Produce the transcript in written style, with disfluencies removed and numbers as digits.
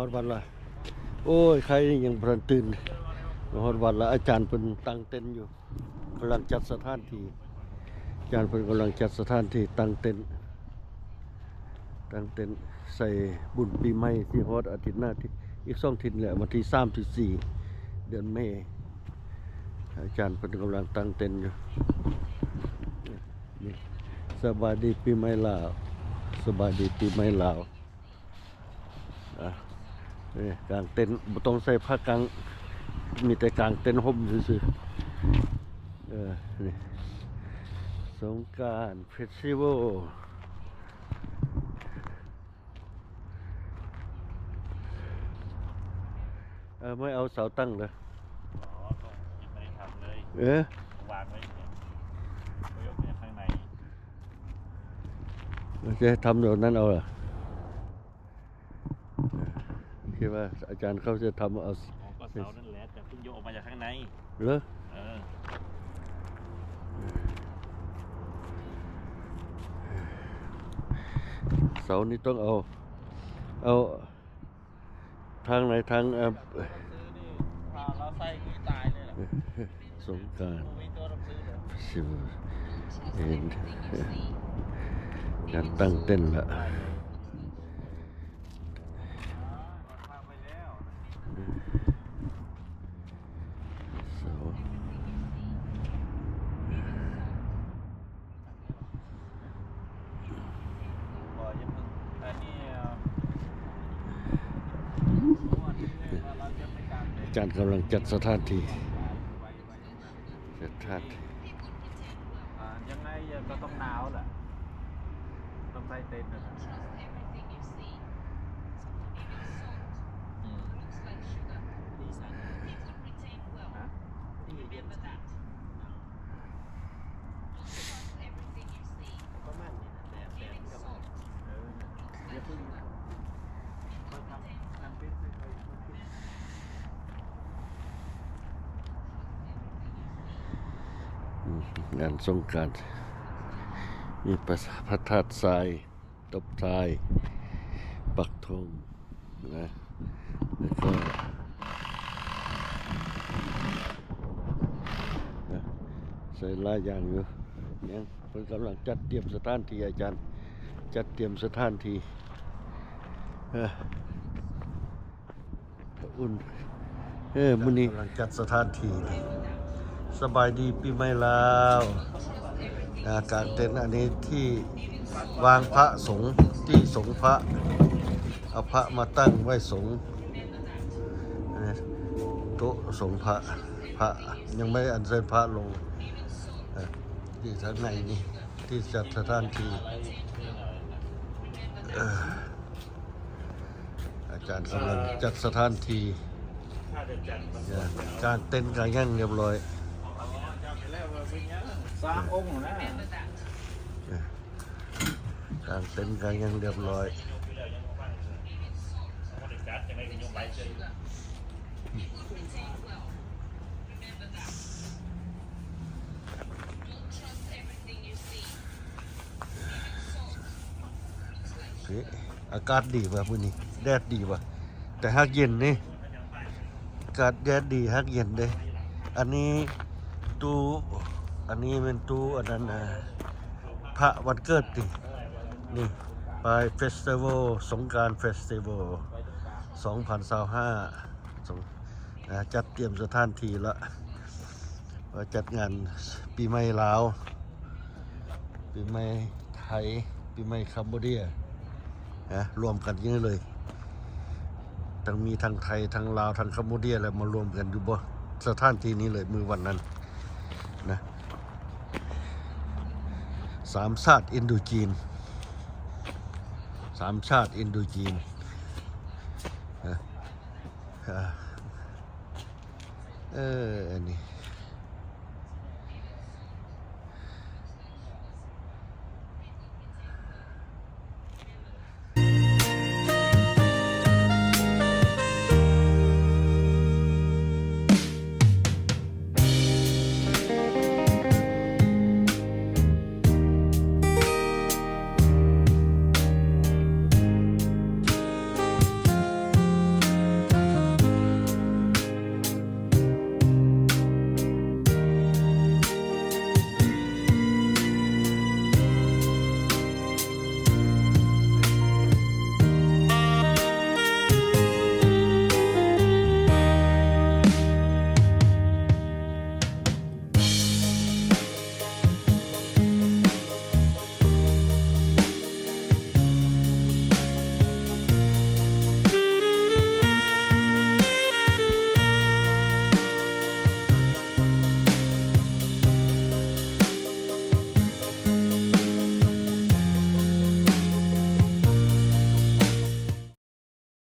ดวันละโอ้ยใครยังเพลินตื่นมาฮอดวันละอาจารย์เป็นตั้งเต็นท์อยู่กำลังจัดสถานที่อาจารย์เป็นกำลังจัดสถานที่ตั้งเต็นท์ใส่บุญปีใหม่ที่ฮอดอาทิตย์หน้าที่อีก2 อาทิตย์แหละวันที่3 ถึง 4 เดือนเมษอาจารย์เป็นกำลังตั้งเต็นท์อยู่นี่สบายดีปีใหม่ลาวสบายดีปีใหม่ลาวนี่กลางเต็นท์บ่ต้องใส่ผ้ากางมีแต่กลางเต็นท์ห่มซื่อๆนี่สงกรานต์เฟสติวัลไม่เอาเสาตั้งเลยยังไม่ได้ทำเลยวางไว้เนี่ยประโยชน์ในข้างในจะทำแบบนั้นเอาเหรอคิดว่าอาจารย์เขาจะทำเอาก็เสานั่นแหละแต่เพิ่งโยกออกมาจากข้างในเหรอเสานี้ต้องเอาทางไหนทางเราใส่กุยตายเลยเหรอสงกรานต์สิบการตั้งเต้นละอาจารย์กำลังจัดสถานที่ยังไงก็ต้องหนาวแหละต้องใส่เต็นท์นะงานสงกรานต์มีพระธาตุทรายตบทรายปักธงนะแล้วก็ใส่ลายอย่างอยู่เนี่ยเพิ่นกำลังจัดเตรียมสถานที่อาจารย์จัดเตรียมสถานที่อุ่นมื้อนี้กำลังจัดสถานที่สบายดีปีใหม่ลาวกลางเต็นท์อันนี้ที่วางพระสงฆ์ที่สงฆ์พระเอาพระมาตั้งไว้สงฆ์โต๊ะสงฆ์พระยังไม่อัญเชิญพระลงที่ทางในนี่ที่จัดสถานที่อาจารย์กำลังจัดสถานที่กลางเต็นท์กลางยั่งเรียบร้อยสร้างองค์นะกลางเต็นท์กลางยั่งเรียบร้อยอากาศดีว่ะมื้อนี้แดดดีว่ะแต่ฮักเย็นนี่อากาศแดดดีฮักเย็นเด้อันนี้ตู้อันนี้เป็นตู้อันนั้นพระวันเกิดตินี่ไปเฟสติวัลสงกรานต์เฟสติวัล2025จัดเตรียมสถานที่ละว่าจัดงานปีใหม่ลาวปีใหม่ไทยปีใหม่คัมโบเดียรวมกันเยอะเลยทั้งมีทั้งไทยทั้งลาวทั้งคัมโบเดียแล้วมารวมกันอยู่บนสถานที่นี้เลยมือวันนั้นนะ3 ชาติอินโดจีน3 ชาติอินโดจีนอันนี้